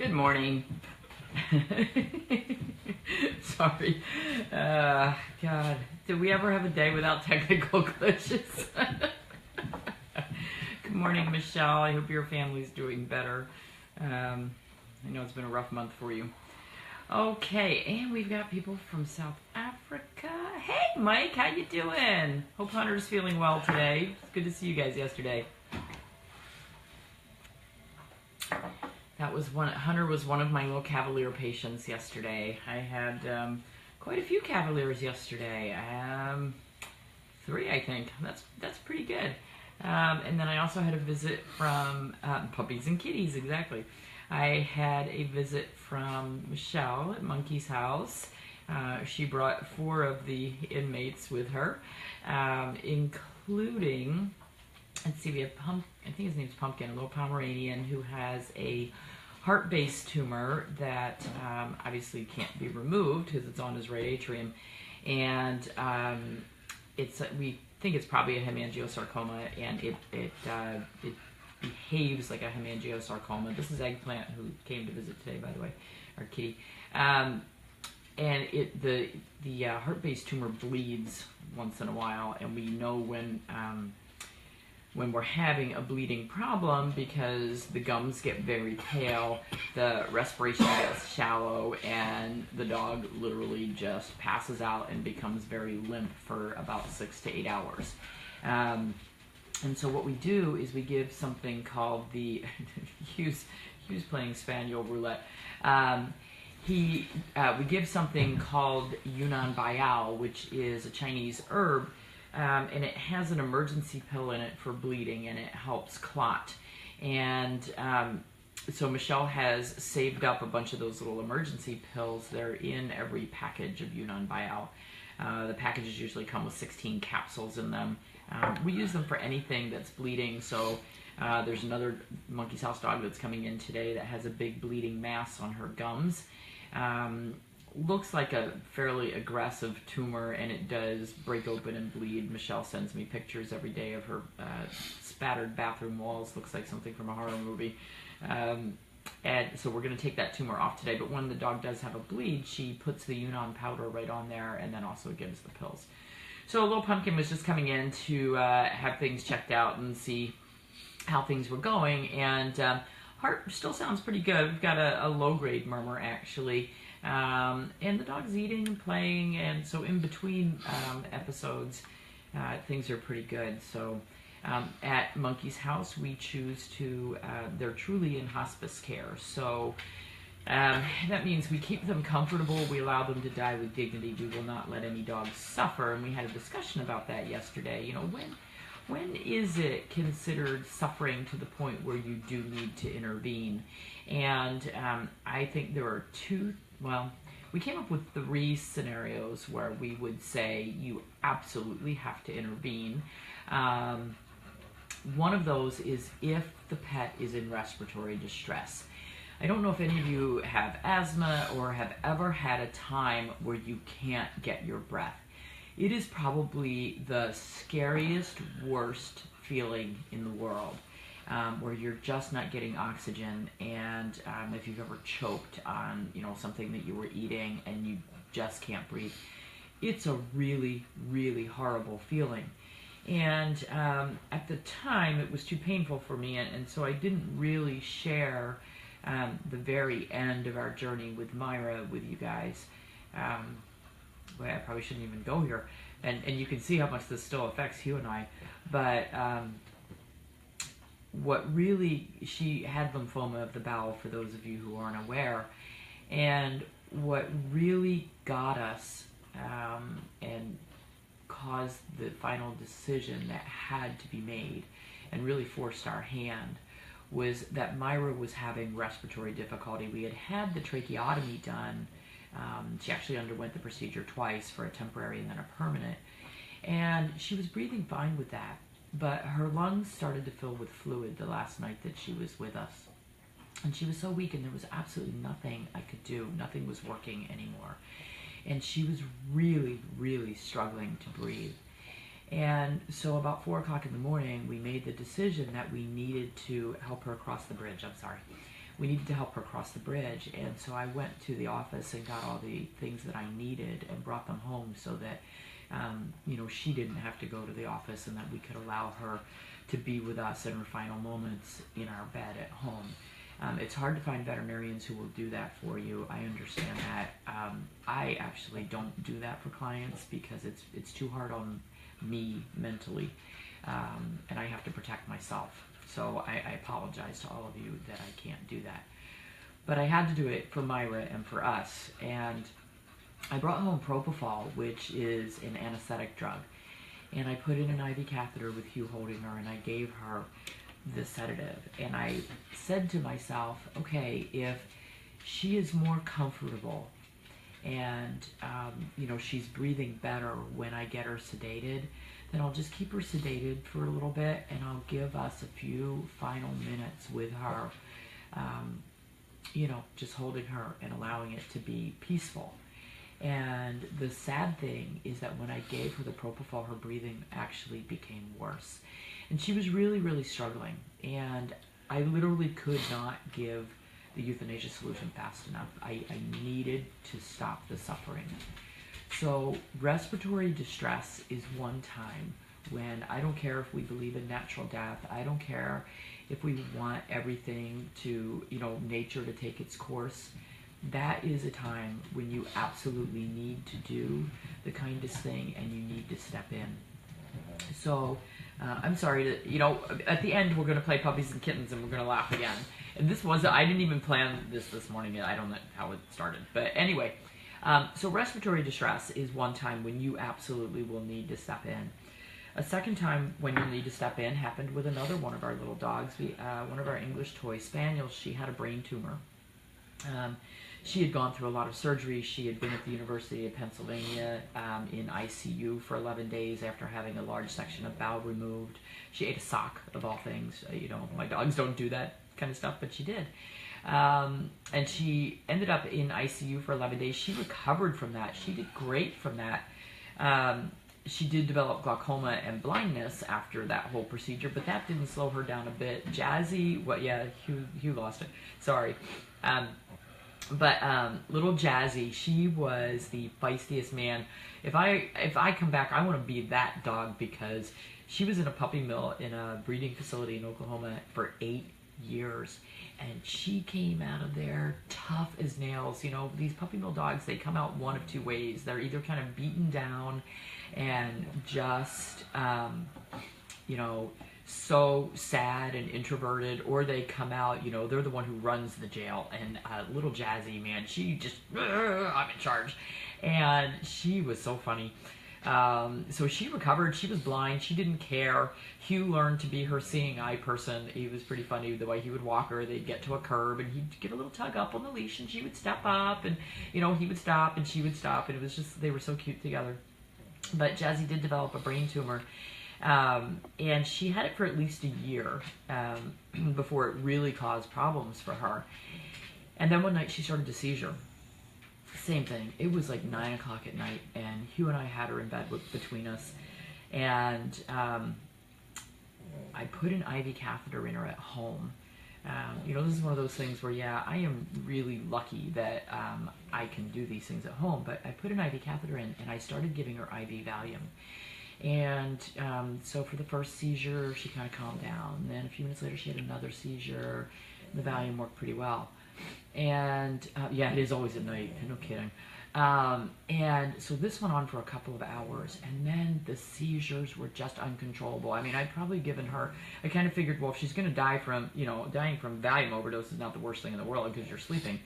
Good morning. Sorry. God, did we ever have a day without technical glitches? Good morning, Michelle. I hope your family's doing better. I know it's been a rough month for you. Okay, and we've got people from South Africa. Hey, Mike, how you doing? Hope Hunter's feeling well today. It's good to see you guys yesterday. Hunter was one of my little Cavalier patients yesterday. I had quite a few Cavaliers yesterday. 3, I think. That's pretty good. And then I also had a visit from puppies and kitties, exactly. I had a visit from Michelle at Monkey's house. She brought 4 of the inmates with her, including, let's see, we have I think his name's Pumpkin, a little Pomeranian who has a heart-based tumor that obviously can't be removed because it's on his right atrium, and we think it's probably a hemangiosarcoma, and it behaves like a hemangiosarcoma. This is Eggplant, who came to visit today, by the way, our kitty. And the heart-based tumor bleeds once in a while, and we know when we're having a bleeding problem because the gums get very pale, the respiration gets shallow, and the dog literally just passes out and becomes very limp for about 6 to 8 hours. And so what we do is we give something called the Hugh's playing Spaniel roulette. We give something called Yunnan Baiyao, which is a Chinese herb, and it has an emergency pill in it for bleeding, and it helps clot. And so Michelle has saved up a bunch of those little emergency pills. They're in every package of Yunnan Baiyao. The packages usually come with 16 capsules in them. We use them for anything that's bleeding. So there's another Monkey's House dog that's coming in today that has a big bleeding mass on her gums. Looks like a fairly aggressive tumor, and it does break open and bleed. Michelle sends me pictures every day of her spattered bathroom walls. Looks like something from a horror movie. And so we're going to take that tumor off today, but when the dog does have a bleed, she puts the Yunnan powder right on there and then also gives the pills. So Little Pumpkin was just coming in to have things checked out and see how things were going, and heart still sounds pretty good. We've got a low-grade murmur, actually. And the dog's eating and playing, and so in between episodes, things are pretty good. So at Monkey's house, we choose to, they're truly in hospice care. So that means we keep them comfortable, we allow them to die with dignity, we will not let any dogs suffer. And we had a discussion about that yesterday. You know, when is it considered suffering to the point where you do need to intervene? And I think there are we came up with 3 scenarios where we would say you absolutely have to intervene. One of those is if the pet is in respiratory distress. I don't know if any of you have asthma or have ever had a time where you can't get your breath. It is probably the scariest, worst feeling in the world. Where you're just not getting oxygen, and if you've ever choked on something that you were eating and you just can't breathe, it's a really, really horrible feeling. And at the time, it was too painful for me, and so I didn't really share the very end of our journey with Myra with you guys. Well, I probably shouldn't even go here, and you can see how much this still affects Hugh and I, but she had lymphoma of the bowel, for those of you who aren't aware, and what really got us and caused the final decision that had to be made and really forced our hand was that Myra was having respiratory difficulty. We had the tracheotomy done. She actually underwent the procedure twice, for a temporary and then a permanent, and she was breathing fine with that. But her lungs started to fill with fluid the last night that she was with us. And she was so weak, and there was absolutely nothing I could do. Nothing was working anymore. And she was really, really struggling to breathe. And so about 4 o'clock in the morning, we made the decision that we needed to help her across the bridge. we needed to help her cross the bridge. And so I went to the office and got all the things that I needed and brought them home so that, she didn't have to go to the office, and that we could allow her to be with us in her final moments in our bed at home. It's hard to find veterinarians who will do that for you. I understand that. I actually don't do that for clients because it's too hard on me mentally, and I have to protect myself. So I apologize to all of you that I can't do that. But I had to do it for Myra and for us. And I brought home propofol, which is an anesthetic drug. And I put in an IV catheter with Hugh holding her, and I gave her the sedative. And I said to myself, okay, if she is more comfortable and, she's breathing better when I get her sedated, then I'll just keep her sedated for a little bit, and I'll give us a few final minutes with her, just holding her and allowing it to be peaceful. And the sad thing is that when I gave her the propofol, her breathing actually became worse. And she was really, really struggling. And I literally could not give the euthanasia solution fast enough. I needed to stop the suffering. So respiratory distress is one time when I don't care if we believe in natural death. I don't care if we want everything to, nature to take its course. That is a time when you absolutely need to do the kindest thing, and you need to step in. So I'm sorry to, at the end we're going to play puppies and kittens and we're going to laugh again. And I didn't even plan this morning. I don't know how it started. But anyway, so respiratory distress is one time when you absolutely will need to step in. A second time when you'll need to step in happened with another one of our little dogs. One of our English toy spaniels, she had a brain tumor. She had gone through a lot of surgery. She had been at the University of Pennsylvania in ICU for 11 days after having a large section of bowel removed. She ate a sock, of all things. My dogs don't do that kind of stuff, but she did. And she ended up in ICU for 11 days. She recovered from that. She did great from that. She did develop glaucoma and blindness after that whole procedure, but that didn't slow her down a bit. Jazzy, Hugh lost it. Sorry. But little Jazzy, she was the feistiest man. If I come back, I want to be that dog, because she was in a puppy mill in a breeding facility in Oklahoma for 8 years. And she came out of there tough as nails. These puppy mill dogs, they come out one of two ways. They're either kind of beaten down and just, so sad and introverted, or they come out, they're the one who runs the jail. And little Jazzy, man, she just, I'm in charge. And she was so funny. So she recovered. She was blind. She didn't care. Hugh learned to be her seeing eye person. He was pretty funny the way he would walk her. They'd get to a curb and he'd give a little tug up on the leash and she would step up, and he would stop and she would stop, and it was just, they were so cute together. But Jazzy did develop a brain tumor, and she had it for at least a year before it really caused problems for her. And then one night she started to seizure. Same thing. It was like 9 o'clock at night, and Hugh and I had her in bed between us, and I put an IV catheter in her at home. This is one of those things where, I am really lucky that I can do these things at home, but I put an IV catheter in, and I started giving her IV Valium. And so for the first seizure, she kind of calmed down. And then a few minutes later, she had another seizure. The Valium worked pretty well. And it is always at night, no kidding. And so this went on for a couple of hours, and then the seizures were just uncontrollable. I mean, I'd probably given her, I kind of figured, well, if she's going to die from, dying from Valium overdose is not the worst thing in the world because you're sleeping.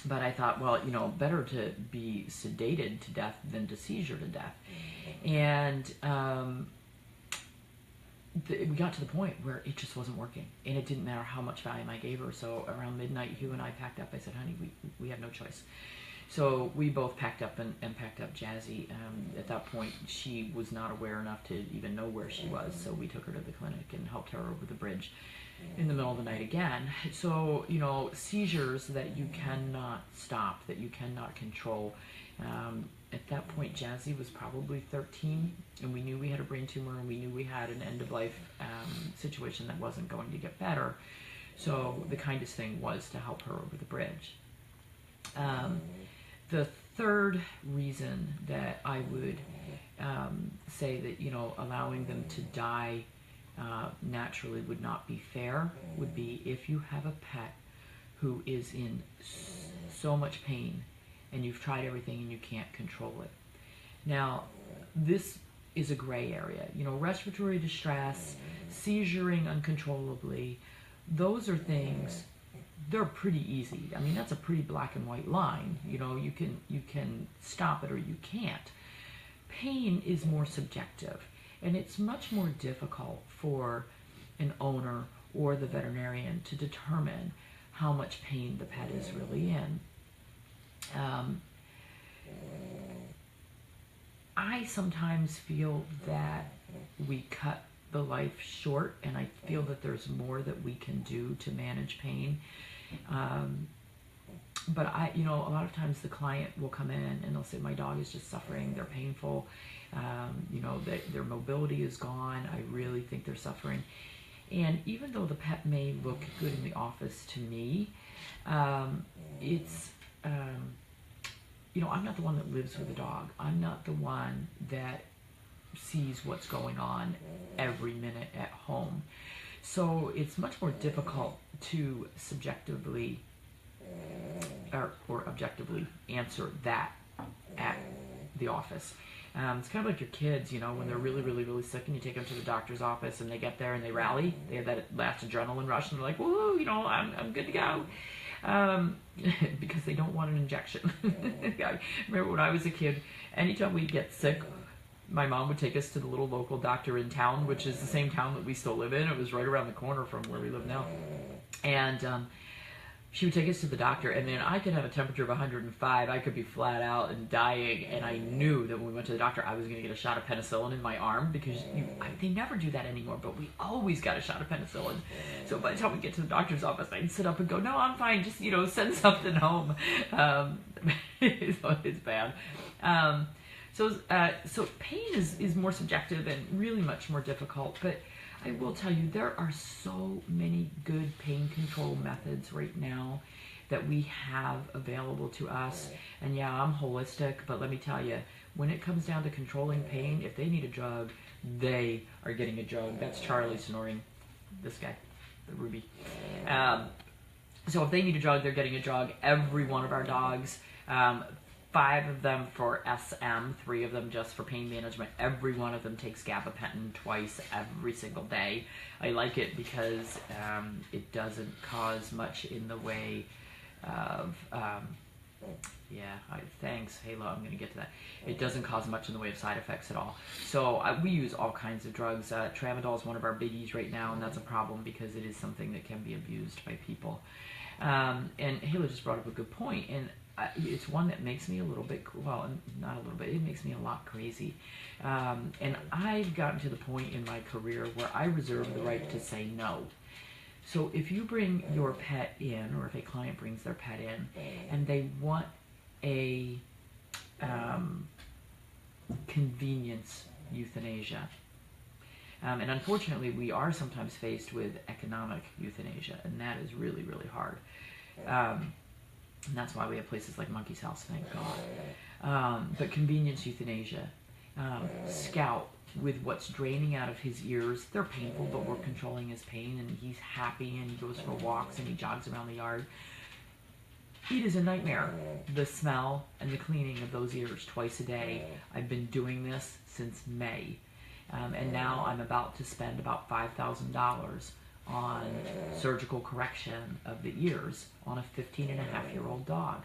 But I thought, well, better to be sedated to death than to seizure to death. And we got to the point where it just wasn't working, and it didn't matter how much Valium I gave her. So around midnight, Hugh and I packed up. I said, honey, we have no choice. So we both packed up and packed up Jazzy. At that point, she was not aware enough to even know where she was, so we took her to the clinic and helped her over the bridge in the middle of the night again. So, seizures that you cannot stop, that you cannot control. At that point, Jazzy was probably 13, and we knew we had a brain tumor, and we knew we had an end-of-life situation that wasn't going to get better. So the kindest thing was to help her over the bridge. The third reason that I would say that, you know, allowing them to die naturally would not be fair would be if you have a pet who is in so much pain and you've tried everything and you can't control it. Now, this is a gray area. You know, respiratory distress, seizuring uncontrollably, those are things, they're pretty easy. I mean, that's a pretty black and white line. You know, you can stop it or you can't. Pain is more subjective, and it's much more difficult for an owner or the veterinarian to determine how much pain the pet is really in. I sometimes feel that we cut the life short, and I feel that there's more that we can do to manage pain. But you know, a lot of times the client will come in and they'll say, my dog is just suffering, they're painful, you know, their mobility is gone, I really think they're suffering. And even though the pet may look good in the office to me, it's, you know, I'm not the one that lives with the dog. I'm not the one that sees what's going on every minute at home. So it's much more difficult to subjectively or objectively answer that at the office. It's kind of like your kids, you know, when they're really, really, really sick and you take them to the doctor's office and they get there and they rally. They have that last adrenaline rush and they're like, woo, you know, I'm good to go. Because they don't want an injection. I remember when I was a kid, anytime we'd get sick, my mom would take us to the little local doctor in town, which is the same town that we still live in. It was right around the corner from where we live now. And she would take us to the doctor, and then I could have a temperature of 105. I could be flat out and dying, and I knew that when we went to the doctor, I was going to get a shot of penicillin in my arm, because they never do that anymore, but we always got a shot of penicillin. So by the time we get to the doctor's office, I'd sit up and go, no, I'm fine, just, you know, send something home. It's bad. So pain is more subjective and really much more difficult, but I will tell you, there are so many good pain control methods right now that we have available to us. And yeah, I'm holistic, but let me tell you, when it comes down to controlling pain, if they need a drug, they are getting a drug. That's Charlie snoring, this guy, the Ruby. So if they need a drug, they're getting a drug. Every one of our dogs, 5 of them for SM, 3 of them just for pain management. Every one of them takes gabapentin twice every single day. I like it because it doesn't cause much in the way of, thanks, Halo, I'm going to get to that. It doesn't cause much in the way of side effects at all. So we use all kinds of drugs. Tramadol is one of our biggies right now, and that's a problem because it is something that can be abused by people. And Halo just brought up a good point, and it's one that makes me a little bit, well, not a little bit, it makes me a lot crazy. And I've gotten to the point in my career where I reserve the right to say no. So if you bring your pet in, or if a client brings their pet in, and they want a convenience euthanasia, and unfortunately we are sometimes faced with economic euthanasia, and that is really, really hard. And that's why we have places like Monkey's House, thank God. But convenience euthanasia, Scout, with what's draining out of his ears, they're painful, but we're controlling his pain, and he's happy, and he goes for walks, and he jogs around the yard. It is a nightmare, the smell and the cleaning of those ears twice a day. I've been doing this since May, and now I'm about to spend about $5,000 on surgical correction of the ears on a 15-and-a-half-year-old dog.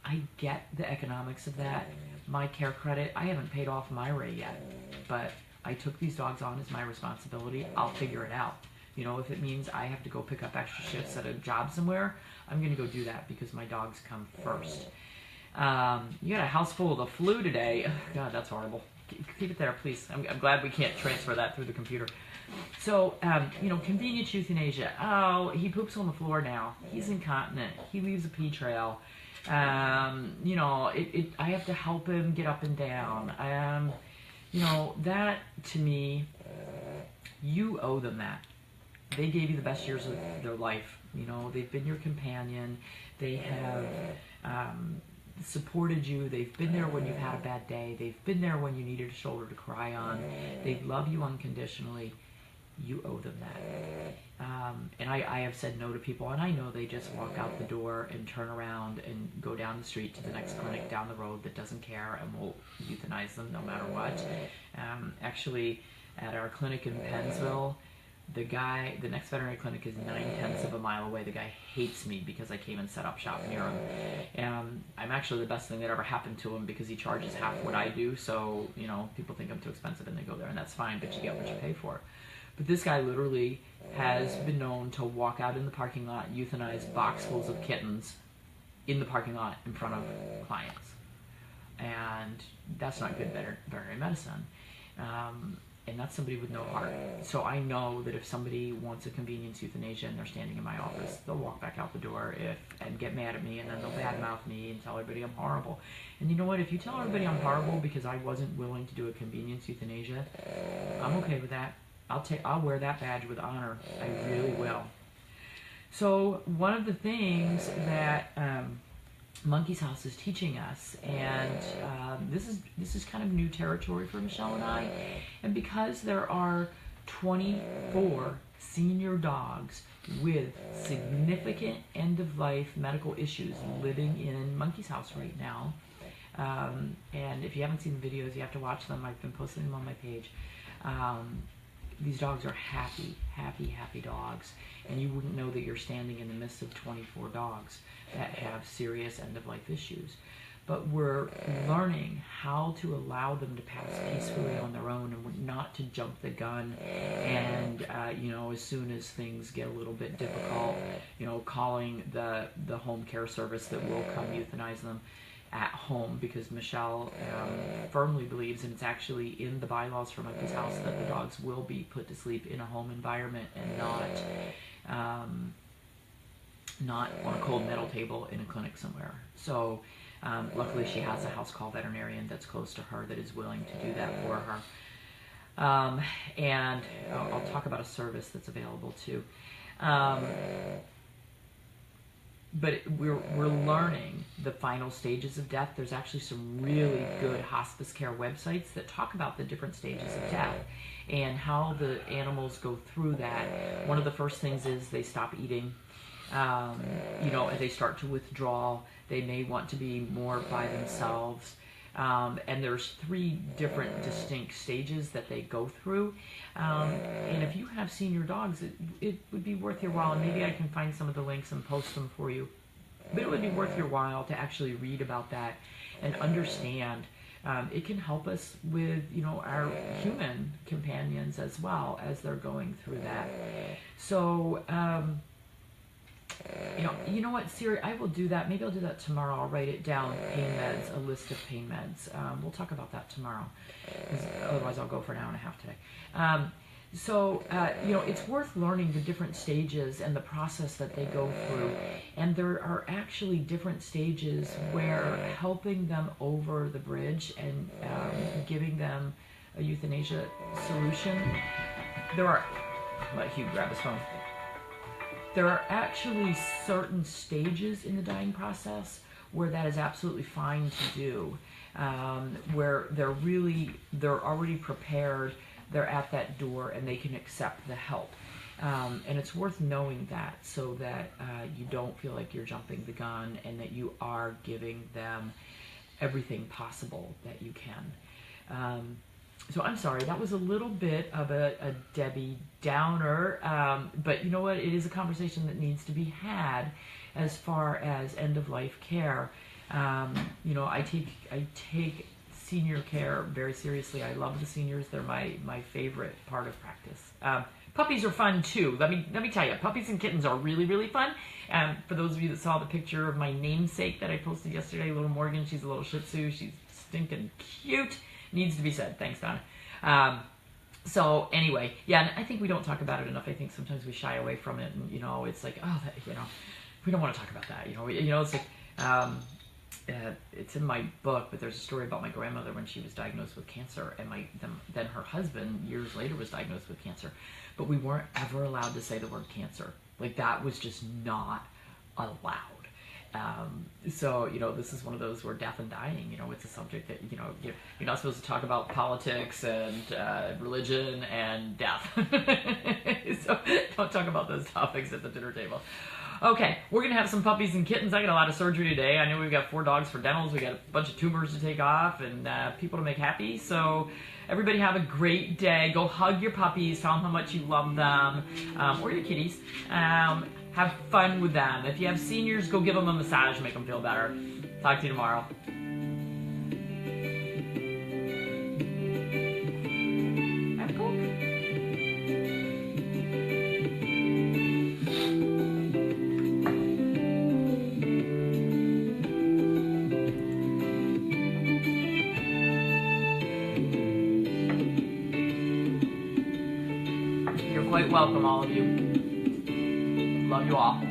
I get the economics of that. My care credit, I haven't paid off Myra yet, but I took these dogs on as my responsibility. I'll figure it out. You know, if it means I have to go pick up extra shifts at a job somewhere, I'm going to go do that because my dogs come first. You got a house full of the flu today. Oh, God, that's horrible. Keep it there, please. I'm glad we can't transfer that through the computer. So, you know, convenience euthanasia. Oh, he poops on the floor now. He's incontinent. He leaves a pee trail. You know, I have to help him get up and down. You know, that, to me, you owe them that. They gave you the best years of their life. You know, they've been your companion. They have supported you. They've been there when you've had a bad day. They've been there when you needed a shoulder to cry on. They love you unconditionally. You owe them that. And I have said no to people, and I know they just walk out the door and turn around and go down the street to the next clinic down the road that doesn't care and will euthanize them no matter what. Actually, at our clinic in Pennsville, the next veterinary clinic is 9/10 of a mile away. The guy hates me because I came and set up shop near him. And I'm actually the best thing that ever happened to him because he charges half what I do. So, you know, people think I'm too expensive and they go there, and that's fine, but you get what you pay for. But this guy literally has been known to walk out in the parking lot, euthanize boxfuls of kittens in the parking lot in front of clients. And that's not good veterinary medicine. And that's somebody with no heart. So I know that if somebody wants a convenience euthanasia and they're standing in my office, they'll walk back out the door and get mad at me, and then they'll badmouth me and tell everybody I'm horrible. And you know what? If you tell everybody I'm horrible because I wasn't willing to do a convenience euthanasia, I'm okay with that. I'll wear that badge with honor. I really will. So one of the things that Monkey's House is teaching us, and this is kind of new territory for Michelle and I, and because there are 24 senior dogs with significant end-of-life medical issues living in Monkey's House right now, and if you haven't seen the videos, you have to watch them. I've been posting them on my page. These dogs are happy, happy, happy dogs, and you wouldn't know that you're standing in the midst of 24 dogs that have serious end-of-life issues. But we're learning how to allow them to pass peacefully on their own, and not to jump the gun and, you know, as soon as things get a little bit difficult, you know, calling the home care service that will come euthanize them at home, because Michelle firmly believes, and it's actually in the bylaws for Monkey's House, that the dogs will be put to sleep in a home environment and not on a cold metal table in a clinic somewhere. So luckily she has a house call veterinarian that's close to her that is willing to do that for her. And I'll talk about a service that's available too. But we're learning the final stages of death. There's actually some really good hospice care websites that talk about the different stages of death and how the animals go through that. One of the first things is they stop eating. You know, they start to withdraw. They may want to be more by themselves. And there's 3 different distinct stages that they go through. And if you have senior dogs, it would be worth your while, and maybe I can find some of the links and post them for you. But it would be worth your while to actually read about that and understand. It can help us with, you know, our human companions as well as they're going through that. So, you know what, Siri, I will do that. Maybe I'll do that tomorrow. I'll write it down, pain meds, a list of pain meds. We'll talk about that tomorrow. Otherwise, I'll go for an hour and a half today. So, you know, it's worth learning the different stages and the process that they go through. And there are actually different stages where helping them over the bridge and giving them a euthanasia solution, I'll let Hugh grab his phone. There are actually certain stages in the dying process where that is absolutely fine to do, where they're already prepared, they're at that door, and they can accept the help. And it's worth knowing that, so that you don't feel like you're jumping the gun, and that you are giving them everything possible that you can. So I'm sorry, that was a little bit of a Debbie Downer, but you know what? It is a conversation that needs to be had as far as end-of-life care. You know, I take senior care very seriously. I love the seniors. They're my favorite part of practice. Puppies are fun too. Let me tell you, puppies and kittens are really, really fun. For those of you that saw the picture of my namesake that I posted yesterday, little Morgan, she's a little Shih Tzu. She's stinking cute. Needs to be said. Thanks, Donna. So anyway, yeah, and I think we don't talk about it enough. I think sometimes we shy away from it, and you know, it's like, oh, that, you know, we don't want to talk about that. You know, it's like, it's in my book, but there's a story about my grandmother when she was diagnosed with cancer, and then her husband years later was diagnosed with cancer, but we weren't ever allowed to say the word cancer. Like, that was just not allowed. So, you know, this is one of those where death and dying, you know, it's a subject that, you know, you're not supposed to talk about politics and religion and death. So don't talk about those topics at the dinner table. Okay, we're going to have some puppies and kittens. I got a lot of surgery today. I know we've got 4 dogs for dentals. We got a bunch of tumors to take off and people to make happy. So everybody have a great day. Go hug your puppies. Tell them how much you love them. Or your kitties. Have fun with them. If you have seniors, go give them a massage, make them feel better. Talk to you tomorrow. Have a Coke. You're quite welcome, all of you. Love you all.